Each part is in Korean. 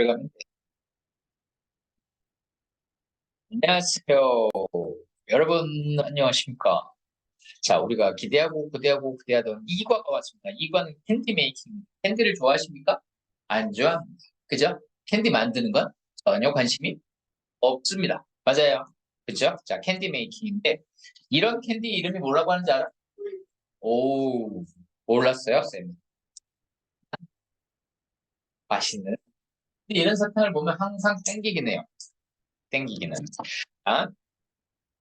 들어가면 돼. 안녕하세요. 여러분, 안녕하십니까? 자, 우리가 기대하던 이과가 왔습니다. 이과는 캔디 메이킹. 캔디를 좋아하십니까? 안 좋아합니다. 그죠? 캔디 만드는 건 전혀 관심이 없습니다. 맞아요. 그죠? 자, 캔디 메이킹인데, 이런 캔디 이름이 뭐라고 하는지 알아? 오, 몰랐어요, 쌤. 맛있는. 근데 이런 사탕을 보면 항상 땡기긴 해요. 땡기기는. 아,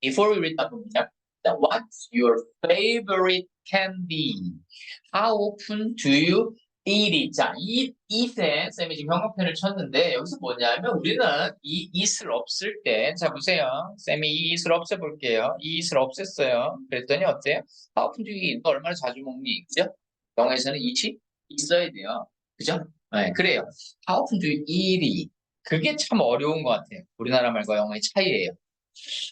before we read the book, what's your favorite candy? How often do you eat it? 자, eat에 쌤이 지금 형광펜을 쳤는데 여기서 뭐냐면 우리는 이 eat을 없을 때, 자 보세요. 쌤이 이 eat을 없애볼게요. 이 eat을 없앴어요. 그랬더니 어때요? How often do you eat? 너 얼마나 자주 먹니? 그죠? 영어에서는 eat이 있어야 돼요. 그죠? 네, 그래요. How often do you eat it? 그게 참 어려운 것 같아요. 우리나라 말과 영어의 차이예요.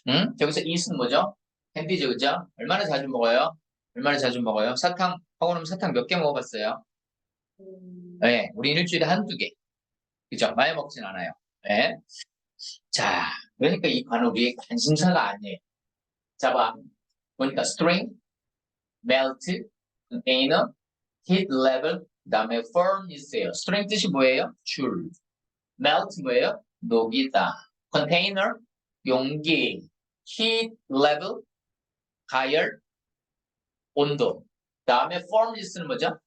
응? 여기서 eat은 뭐죠? 캔디죠, 그죠? 얼마나 자주 먹어요? 얼마나 자주 먹어요? 사탕, 하고는 사탕 몇 개 먹어봤어요? 네, 우리 일주일에 한두 개. 그죠? 많이 먹진 않아요. 네. 자, 그러니까 이 관은 우리의 관심사가 아니에요. 자, 봐. 보니까 string, melt, container, heat level, 그 다음에 firm 있어요. string 뜻이 뭐예요? 줄. melt 뭐예요? 녹이다. container, 용기. heat level, 가열, 온도. 그 다음에 firmness는 뭐죠?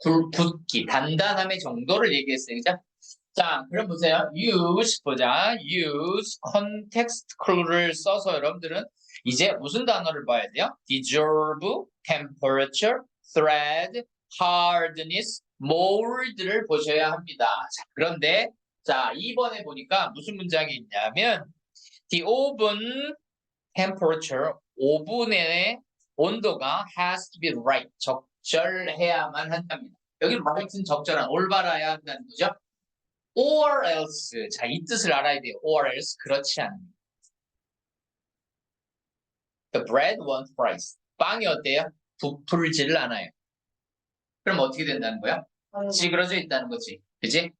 굳기, 단단함의 정도를 얘기했어요. 그죠? 자, 그럼 보세요. use, 보자. use, context clue를 써서 여러분들은 이제 무슨 단어를 봐야 돼요? deserve, temperature, thread, hardness, mold를 보셔야 합니다. 자, 그런데, 자, 2번에 보니까 무슨 문장이 있냐면, the oven temperature, 오븐의 온도가 has to be right, 적절해야만 한답니다. 여기 right은 적절한, 올바라야 한다는 거죠. or else, 자, 이 뜻을 알아야 돼요. or else, 그렇지 않습니다. The bread won't rise. 빵이 어때요? 부풀지를 않아요. 그럼 어떻게 된다는 거야? 찌그러져 있다는 거지. 그지?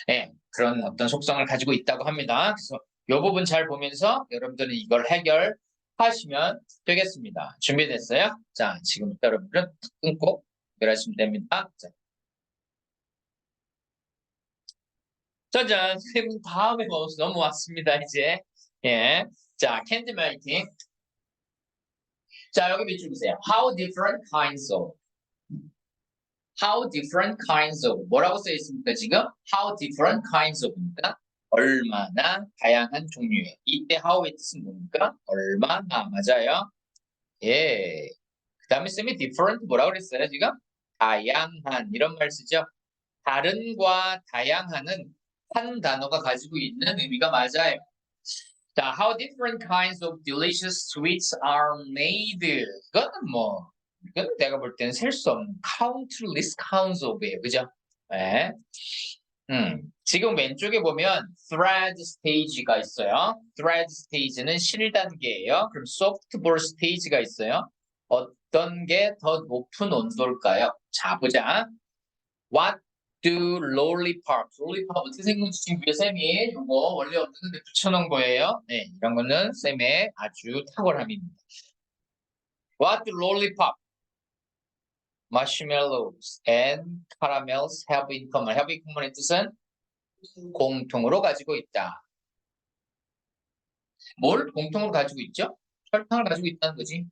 네, 그런 어떤 속성을 가지고 있다고 합니다. 그래서 이 부분 잘 보면서 여러분들은 이걸 해결하시면 되겠습니다. 준비됐어요? 자, 지금부터 여러분들은 끊고 해결하시면 됩니다. 자. 짜잔, 선생님 다음에 넘어왔습니다, 이제. 예. 자, 캔디 메이킹. 자, 여기 밑줄 보세요. How different kinds of. How different kinds of. 뭐라고 써 있습니까, 지금? How different kinds of입니다. 얼마나 다양한 종류의. 이때 how의 뜻은 뭡니까? 얼마나, 맞아요. 예. 그 다음에 쌤이 different 뭐라고 그랬어요, 지금? 다양한. 이런 말 쓰죠? 다른과 다양한은 한 단어가 가지고 있는 의미가 맞아요. 자, how different kinds of delicious sweets are made. 이거는 내가 볼 때는 셀 수 없는 countless kinds of예요. 그죠? 네. 지금 왼쪽에 보면 thread stage가 있어요. thread stage는 실 단계예요. 그럼 softball stage가 있어요. 어떤 게 더 높은 온도일까요? 자, 보자. What do lollipop? lollipop 어떻게 생겼는지 지금 위에 쌤이 이거 원래 없는데 붙여놓은 거예요. 네, 이런 거는 쌤의 아주 탁월함입니다. What do lollipop, marshmallows, and caramels have in common? have in common의 뜻은 공통으로 가지고 있다. 뭘 공통으로 가지고 있죠? 설탕을 가지고 있다는 거지.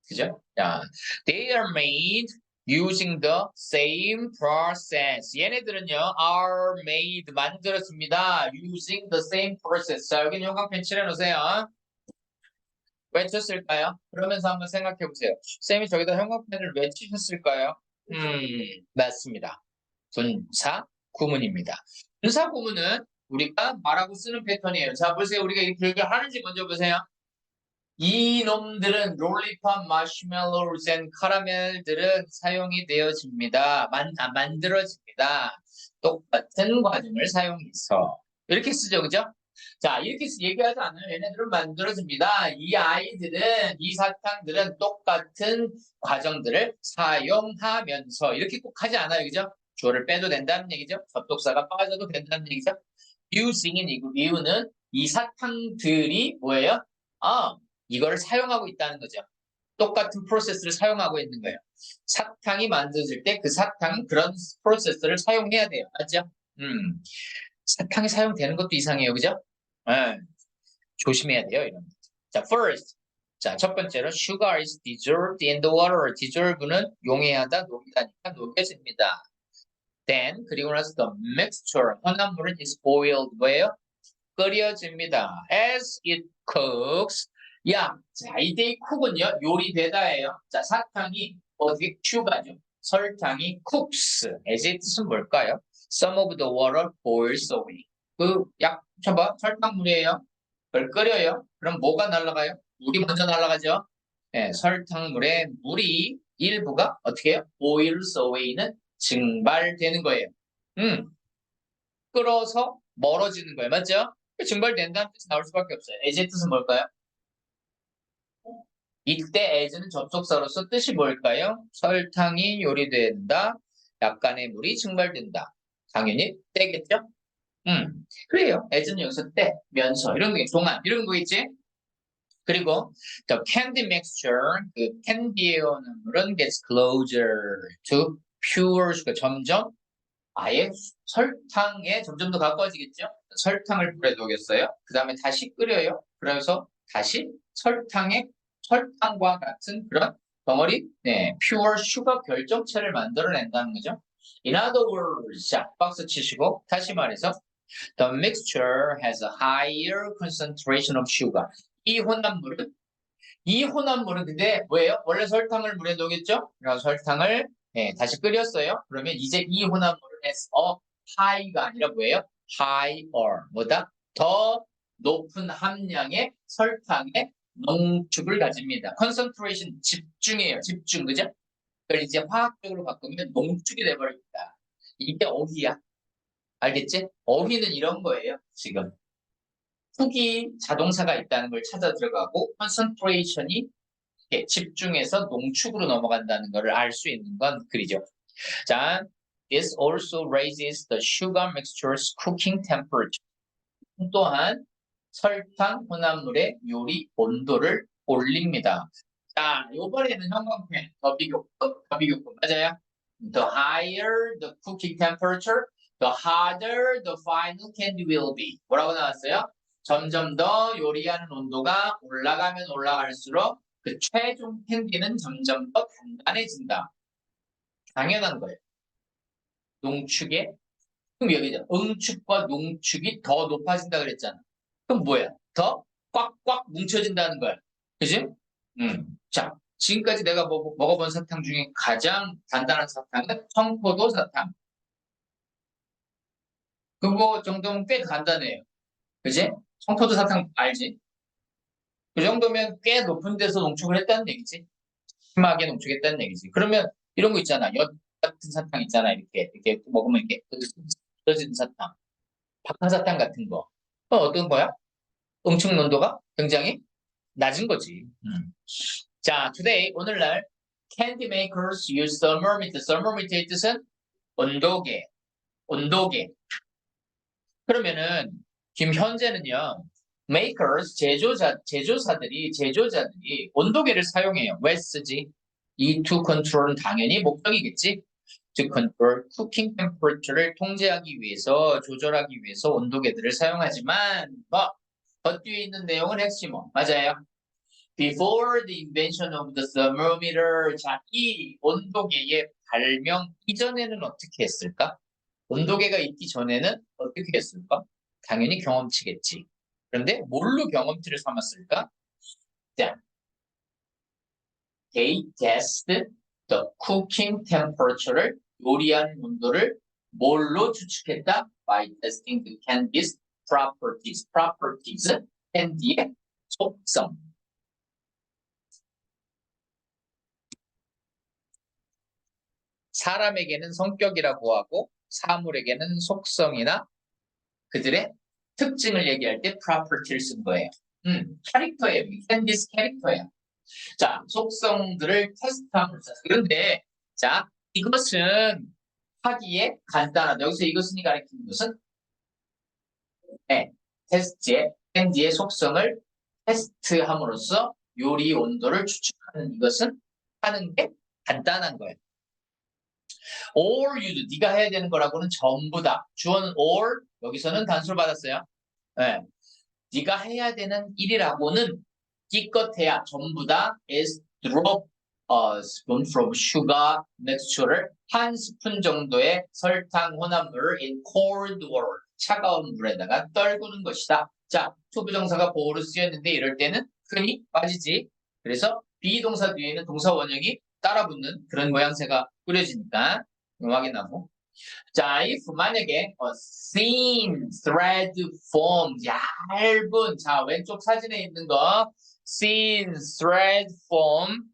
그죠? 자, they are made using the same process. 얘네들은요, are made, 만들었습니다. using the same process. 자, 여기는 형광펜 칠해놓으세요. 왜 쳤을까요? 그러면서 한번 생각해 보세요. 쌤이 저기다 형광펜을 왜 치셨을까요? 맞습니다. 분사 구문입니다. 분사 구문은 우리가 말하고 쓰는 패턴이에요. 자, 보세요. 우리가 이렇게 하는지 먼저 보세요. 이놈들은 롤리팝, 마시멜로우, 앤 카라멜들은 사용이 되어집니다. 만들어집니다. 똑같은 과정을 사용해서. 이렇게 쓰죠, 그죠? 자, 이렇게 얘기하지 않아요. 얘네들은 만들어집니다. 이 아이들은, 이 사탕들은 똑같은 과정들을 사용하면서. 이렇게 꼭 하지 않아요, 그죠? 주어를 빼도 된다는 얘기죠. 접속사가 빠져도 된다는 얘기죠. using인 이유는 이 사탕들이 뭐예요? 이거를 사용하고 있다는 거죠. 똑같은 프로세스를 사용하고 있는 거예요. 사탕이 만들어질 때 그 사탕은 그런 프로세스를 사용해야 돼요. 맞죠? 사탕이 사용되는 것도 이상해요. 그죠? 네, 조심해야 돼요. 이런 거. 자, first. 자, 첫 번째로 sugar is dissolved in the water. dissolve는 용해하다, 녹이다니까 녹여집니다. Then 그리고 나서 the mixture 혼합물은 is boiled 뭐예요? 끓여집니다. As it cooks. 야, 자, 이때 cook은요 요리되다예요. 자, 사탕이 어떻게 큐가죠? 설탕이 cooks. as의 뜻은 뭘까요? Some of the water boils away. 쳐봐, 설탕물이에요. 그걸 끓여요. 그럼 뭐가 날아가요? 물이 먼저 날아가죠. 네, 설탕물에 물이 일부가 어떻게 해요? boils away는 증발되는 거예요. 끓어서 멀어지는 거예요. 맞죠? 증발된다는 뜻이 나올 수밖에 없어요. as의 뜻은 뭘까요? 이때 as는 접속사로서 뜻이 뭘까요? 설탕이 요리된다. 약간의 물이 증발된다. 당연히 때겠죠? 그래요. as는 여기서 때, 면서 이런 거, 동안 이런 거 있지? 그리고 the candy mixture, 그 캔디의 오는 gets closer to pure sugar. 점점 아예 설탕에 점점 더 가까워지겠죠? 설탕을 불에 녹였어요. 그 다음에 다시 끓여요. 그래서 다시 설탕과 같은 그런 덩어리, 네, pure sugar 결정체를 만들어낸다는 거죠. In other words, 자, 박스 치시고 다시 말해서 the mixture has a higher concentration of sugar. 이 혼합물은 근데 뭐예요? 원래 설탕을 물에 녹였죠? 그래서 설탕을 다시 끓였어요. 그러면 이제 이 혼합물은 as a high가 아니라 뭐예요? higher. 뭐다? 더 높은 함량의 설탕의 농축을 가집니다. concentration 집중이에요. 집중. 그죠? 그걸 이제 화학적으로 바꾸면 농축이 돼버립니다. 이게 어휘야. 알겠지? 어휘는 이런 거예요. 지금. 후기 자동사가 있다는 걸 찾아 들어가고 concentration이 집중해서 농축으로 넘어간다는 것을 알 수 있는 건 글이죠. 자, this also raises the sugar mixture's cooking temperature. 또한 설탕 혼합물의 요리 온도를 올립니다. 자, 이번에는 형광펜, 더비교급 맞아요? The higher the cooking temperature, the harder the final candy will be. 뭐라고 나왔어요? 점점 더 요리하는 온도가 올라가면 올라갈수록 그 최종 캔디는 점점 더 단단해진다. 당연한 거예요. 농축의 그럼 여기죠. 응축과 농축이 더 높아진다 그랬잖아. 그럼 뭐야? 더 꽉꽉 뭉쳐진다는 거야. 그지? 자, 지금까지 내가 먹어본 사탕 중에 가장 단단한 사탕은 청포도 사탕. 그거 정도면 꽤 간단해요. 그지? 청포도 사탕 알지? 그 정도면 꽤 높은 데서 농축을 했다는 얘기지. 심하게 농축했다는 얘기지. 그러면 이런 거 있잖아. 엿 같은 사탕 있잖아. 이렇게 먹으면 이렇게 떨어지는 사탕. 박하사탕 같은 거. 어떤 거야? 응축 농도가 굉장히 낮은 거지. 자, today 오늘날 candy makers use thermometer. thermometer의 뜻은 온도계. 그러면은 지금 현재는요. makers 제조사들이 온도계를 사용해요. 왜 쓰지? 이 to control은 당연히 목적이겠지. to control cooking temperature를 통제하기 위해서 조절하기 위해서 온도계들을 사용하지만 더 뒤에 있는 내용은 핵심어. 맞아요. Before the invention of the thermometer, 자, 이 온도계의 발명 이전에는 어떻게 했을까? 온도계가 있기 전에는 어떻게 했을까? 당연히 경험치겠지. 그런데 뭘로 경험치를 삼았을까? 자, they test the cooking temperature를 요리하는 온도를 뭘로 추측했다? By testing the candy's properties. 캔디의 속성. 사람에게는 성격이라고 하고 사물에게는 속성이나 그들의 특징을 얘기할 때 property를 쓴 거예요. 캐릭터예요. 캔디스 캐릭터야. 자, 속성들을 테스트함으로써. 그런데 자, 이것은 하기에 간단하다. 여기서 이것은이 가리키는 것은 테스트에 캔디의 속성을 테스트함으로써 요리 온도를 추측하는 이것은 하는 게 간단한 거예요. all you do, 네가 해야 되는 거라고는 전부 다. 주어는 all, 여기서는 단수를 받았어요. 네. 네가 해야 되는 일이라고는 기껏해야 전부 다 is drop a spoon from sugar mixture를 한 스푼 정도의 설탕 혼합물을 in cold water, 차가운 물에다가 떨구는 것이다. 자, 투부정사가 보호로 쓰였는데 이럴 때는 흔히 빠지지. 그래서 비동사 뒤에는 동사 원형이 따라붙는 그런 모양새가 꾸려지니까 확인하고. 자, if 만약에 thin thread foam, 얇은, 자, 왼쪽 사진에 있는 거 thin thread foam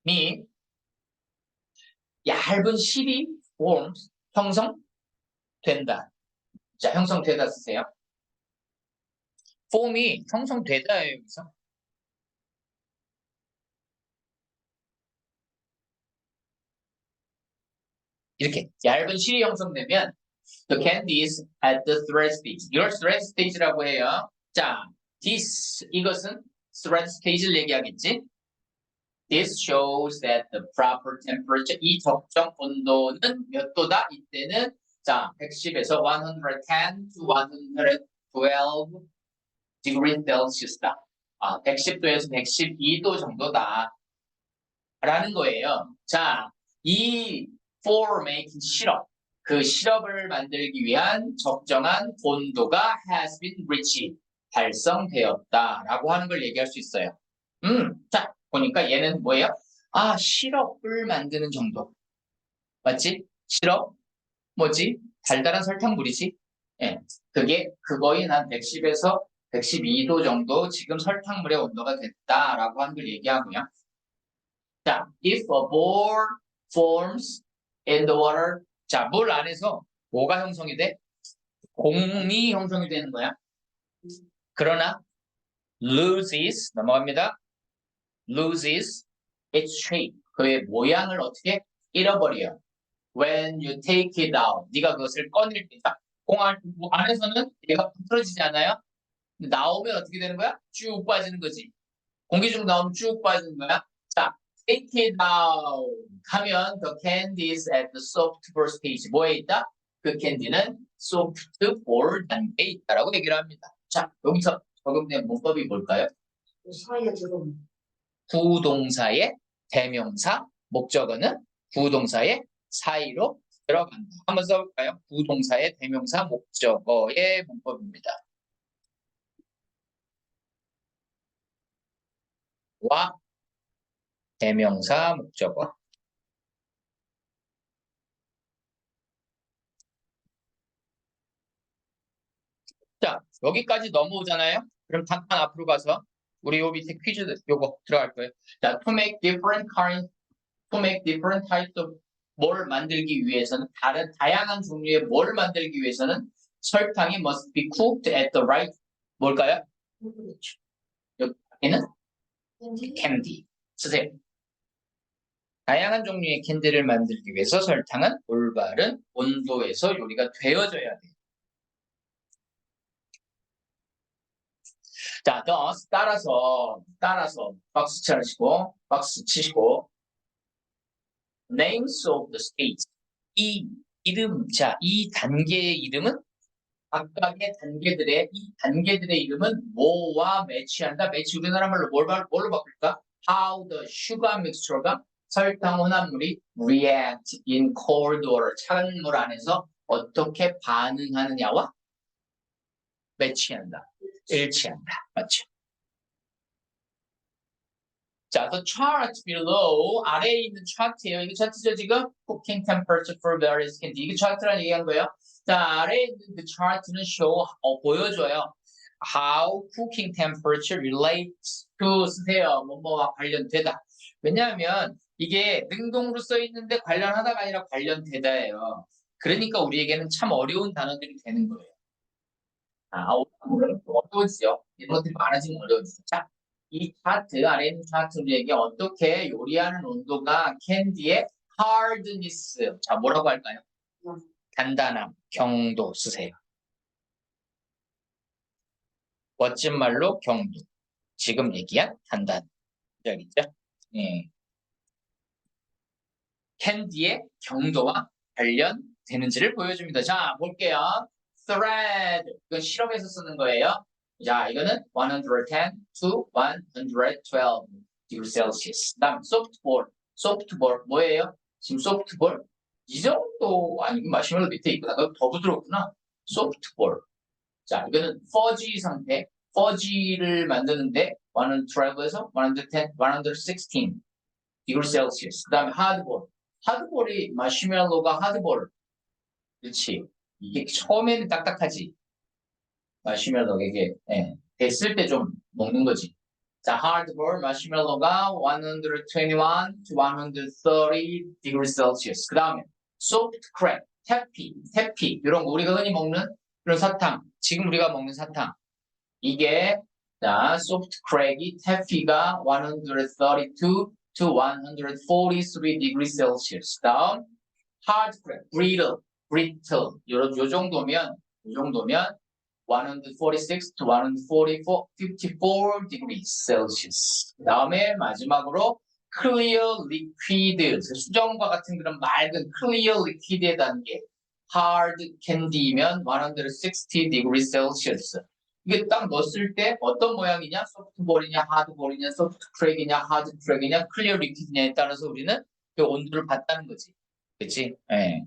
이 얇은 실이 forms, 형성된다. 자, 형성되다 쓰세요. form이 형성되다예요, 여기서. 이렇게 얇은 실이 형성되면 the candy is at the thread stage. 이걸 thread stage라고 해요. 자, this 이것은 thread stage를 얘기하겠지. This shows that the proper temperature, 이 적정 온도는 몇 도다? 이때는 자, 110에서 110 to 112 degree Celsius다. 110도에서 112도 정도다. 라는 거예요. 자, 이 for making 시럽, 그 시럽을 만들기 위한 적정한 온도가 has been reached, 달성되었다라고 하는 걸 얘기할 수 있어요. 자, 보니까 얘는 뭐예요? 시럽을 만드는 정도. 맞지? 시럽, 뭐지? 달달한 설탕물이지? 예, 그거인 한 110에서 112도 정도 지금 설탕물의 온도가 됐다라고 하는 걸 얘기하고요. 자, if a ball forms in the water, 자, 물 안에서 뭐가 형성이 돼? 공이 형성이 되는 거야. 그러나 loses, 넘어갑니다. loses its shape, 그의 모양을 어떻게 잃어버려요. When you take it out, 네가 그것을 꺼낼 때, 공 안에서는 얘가 부풀어지지 않아요? 나오면 어떻게 되는 거야? 쭉 빠지는 거지. 공기 중 나오면 쭉 빠지는 거야. 자, take it out 하면 the candy is at the soft ball stage. 뭐에 있다? 그 캔디는 soft ball 단계에 있다라고 얘기를 합니다. 자, 여기서 적용된 문법이 뭘까요? 사이에 들어오는. 부동사의 대명사, 목적어는 부동사의 사이로 들어간다. 한번 써볼까요? 부동사의 대명사, 목적어의 문법입니다. 와 대명사, 목적어. 자, 여기까지 넘어오잖아요. 그럼 잠깐 앞으로 가서 우리 요 밑에 퀴즈 요거 들어갈 거예요. 자, to make different types of 뭘 만들기 위해서는 다양한 종류의 뭘 만들기 위해서는 설탕이 must be cooked at the right 뭘까요? 여기는 캔디 쓰세요. 다양한 종류의 캔디를 만들기 위해서 설탕은 올바른 온도에서 요리가 되어져야 돼요. 자, thus 따라서 박수 치시고 names of the states, 이 이름, 자, 이 단계의 이름은 각각의 이 단계들의 이름은 뭐와 매치한다? 매치 우리나라 말로 뭘로 바꿀까? How the sugar mixture가 설탕 혼합물이 react in cold water, 차가운 물 안에서 어떻게 반응하느냐와 매치한다, 일치한다. 맞죠? 자, the chart below, 아래에 있는 차트예요. 이거 차트죠, 지금? Cooking temperature for various candy. 이게 차트라는 얘기한 거예요. 자, 아래에 있는 그 차트는 보여줘요. How cooking temperature relates to 쓰세요. 뭐뭐와 관련되다. 왜냐하면 이게 능동으로 써 있는데 관련하다가 아니라 관련되다예요. 그러니까 우리에게는 참 어려운 단어들이 되는 거예요. 어려워지죠. 이런 것들이 많아지면 어려워지죠. 자, 이 차트, 아래 있는 차트 우리에게 어떻게 요리하는 온도가 캔디의 hardness. 자, 뭐라고 할까요? 음. 단단함, 경도 쓰세요. 멋진 말로 경도. 지금 얘기한 단단. 알겠죠? 예. 캔디의 경도와 관련되는지를 보여줍니다. 자, 볼게요. thread. 이건 실험에서 쓰는 거예요. 자, 이거는 110 to 112 degree Celsius. 다음, softball. softball 뭐예요? 지금 softball? 이 정도 아니고 마시멜로 밑에 있구나. 더 부드럽구나. softball. 자, 이거는 fuzzy 상태. fuzzy를 만드는데 112에서 110, 116 degree Celsius. 그 다음에 hardball. 하드볼이 마시멜로가 하드볼. 그렇지. 이게 처음에는 딱딱하지. 마시멜로 이게 됐을 때 좀 먹는 거지. 자, 하드볼 마시멜로가 121 to 130 degree Celsius. 그 다음에 soft crack, 태피 이런 거 우리가 흔히 먹는 그런 사탕. 지금 우리가 먹는 사탕. 이게 자, soft crack이 태피가 132 to 143 degree Celsius. 다음 hard crack, brittle 요 정도면 146 to 144, 54 degrees Celsius. 그 다음에 마지막으로 clear liquid, 수정과 같은 그런 맑은 clear liquid의 단계. hard candy면 160 degrees Celsius. 이게 딱 넣었을 때 어떤 모양이냐? 소프트볼이냐, 하드볼이냐, 소프트 크랙이냐, 하드 크랙이냐, 클리어 리퀴드냐에 따라서 우리는 그 온도를 봤다는 거지. 그치? 예.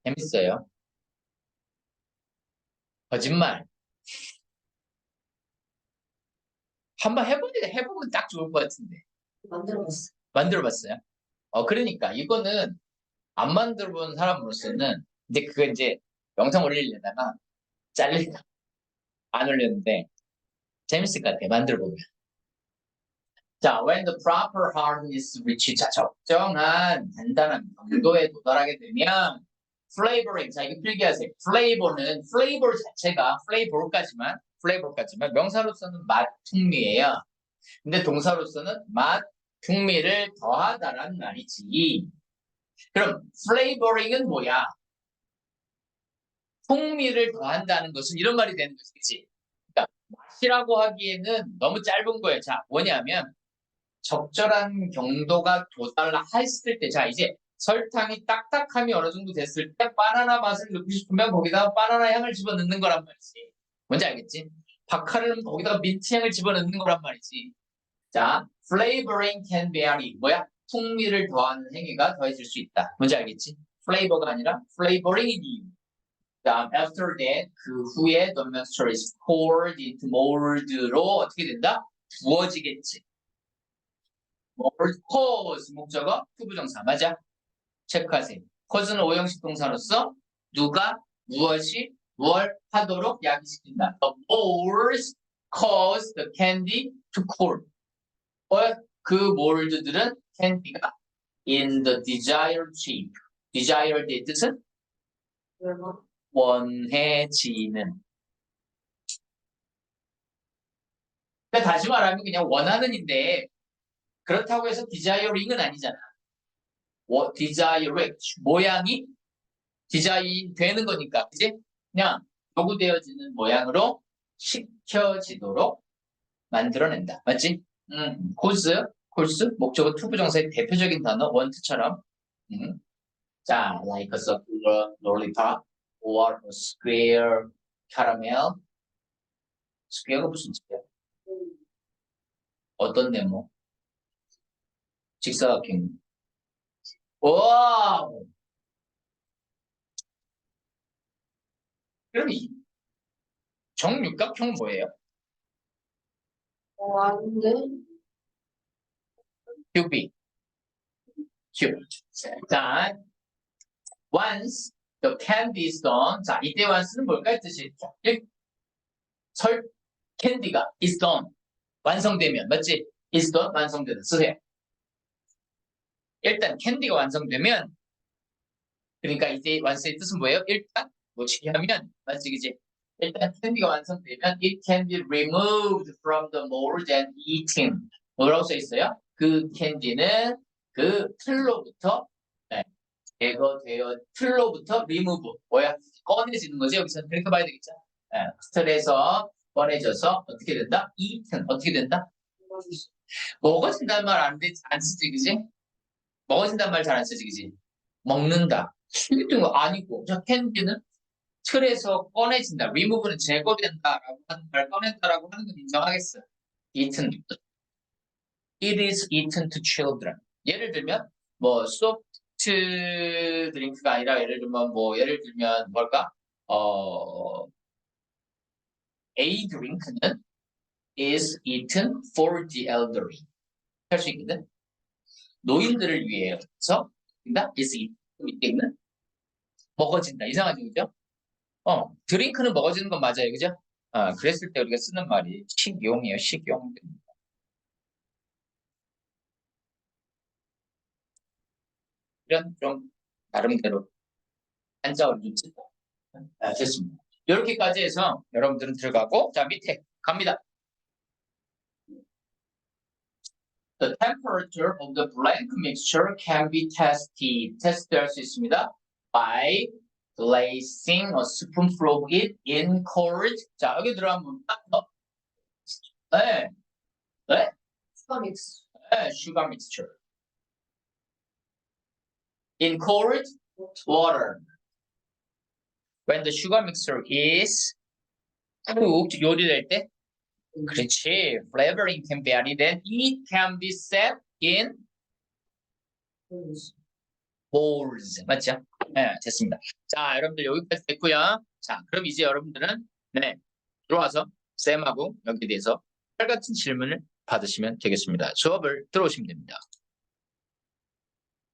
재밌어요. 거짓말. 한번 해보면 딱 좋을 것 같은데. 만들어봤어. 만들어봤어요? 그러니까 이거는 안 만들어본 사람으로서는 근데 그거 이제 영상 올리려다가 잘릴까 안 올렸는데 재밌을 것 같아. 만들어보면. 자, when the proper hardness reach, 자, 적정한 단단한 경도에 도달하게 되면 flavoring, 자, 이거 필기하세요. flavor는 flavor 자체가 flavor까지만 명사로서는 맛, 풍미예요. 근데 동사로서는 맛, 풍미를 더하다라는 말이지. 그럼 flavoring은 뭐야? 풍미를 더한다는 것은 이런 말이 되는 것이지. 그러니까 맛이라고 하기에는 너무 짧은 거예요. 자, 뭐냐면 적절한 경도가 도달했을 때, 자, 이제 설탕이 딱딱함이 어느 정도 됐을 때 바나나 맛을 넣고 싶으면 거기다가 바나나 향을 집어넣는 거란 말이지. 뭔지 알겠지? 바카르는 거기다가 민트 향을 집어넣는 거란 말이지. 자, flavoring can vary. 뭐야? 풍미를 더하는 행위가 더해질 수 있다. 뭔지 알겠지? flavor가 아니라 flavoring이 이유. 다음 after that 그 후에 the mixture is poured into mold로 어떻게 된다? 부어지겠지. mold cause 목적어 투부정사 맞아? 체크하세요. cause는 오형식 동사로서 누가 무엇이 뭘 하도록 야기시킨다. The molds cause the candy to cool. 그 몰드들은 캔디가 in the desired shape. desired의 뜻은 얼마? 원해지는. 그러니까 다시 말하면 그냥 원하는인데 그렇다고 해서 desiring은 아니잖아. desired 모양이 디자인 되는 거니까 그지? 그냥 요구되어지는 모양으로 시켜지도록 만들어낸다. 맞지? course 목적어 투부정사의 대표적인 단어 want처럼 자, like a circular lollipop or a square caramel. square가 무슨 뜻이야? 어떤 네모? 직사각형. 와! 그럼 이 정육각형은 뭐예요? 아닌데? 큐빅. 자, once the candy is done. 자, 이때 once는 뭘까요? 뜻이 캔디가 is done. 완성되면 맞지? is done 완성되다 쓰세요. 일단 캔디가 완성되면 그러니까 이제 완성의 뜻은 뭐예요? 일단 뭐치기 하면 맞지 그지? 일단 캔디가 완성되면 it can be removed from the mold and eaten. 뭐라고 써 있어요? 그 캔디는 그 틀로부터 네, 제거되어 틀로부터 remove 뭐야 꺼내지는 거지 여기서 그렇게 봐야 되겠죠. 네, 틀에서 꺼내져서 어떻게 된다? eaten 어떻게 된다? 먹어진다는 말 안 쓰지 그지? 먹어진다는 말 잘 안 쓰지 그지? 먹는다. 이랬던 거 아니고 저 candy는 틀에서 꺼내진다. remove는 제거된다라고 하는 말 꺼낸다라고 하는 건 인정하겠어요. eaten. It is eaten to children. 예를 들면 뭐 soft 드링크가 아니라 예를 들면 뭘까? A drink는 is eaten for the elderly. 할 수 있거든. 노인들을 위해서 is eaten 먹어진다. 이상하죠, 그죠? 드링크는 먹어지는 건 맞아요, 그죠? 그랬을 때 우리가 쓰는 말이 식용이에요, 식용. 이런 좀 나름대로 한자어를 좀 쓰고 됐습니다. 이렇게까지 해서 여러분들은 들어가고 자 밑에 갑니다. The temperature of the blank mixture can be tested. 테스트할 수 있습니다. By placing a spoonful of it in cold. 자 여기 들어가면 네, 네, 슈퍼믹스. 네, sugar mixture. In cold water. When the sugar mixture is 푹 요리될 때 그렇지. Flavoring can vary. Then it can be set in bowls. 맞죠? 네, 됐습니다. 자, 여러분들 여기까지 됐고요. 자, 그럼 이제 여러분들은 들어와서 쌤하고 여기에 대해서 똑같은 질문을 받으시면 되겠습니다. 수업을 들어오시면 됩니다.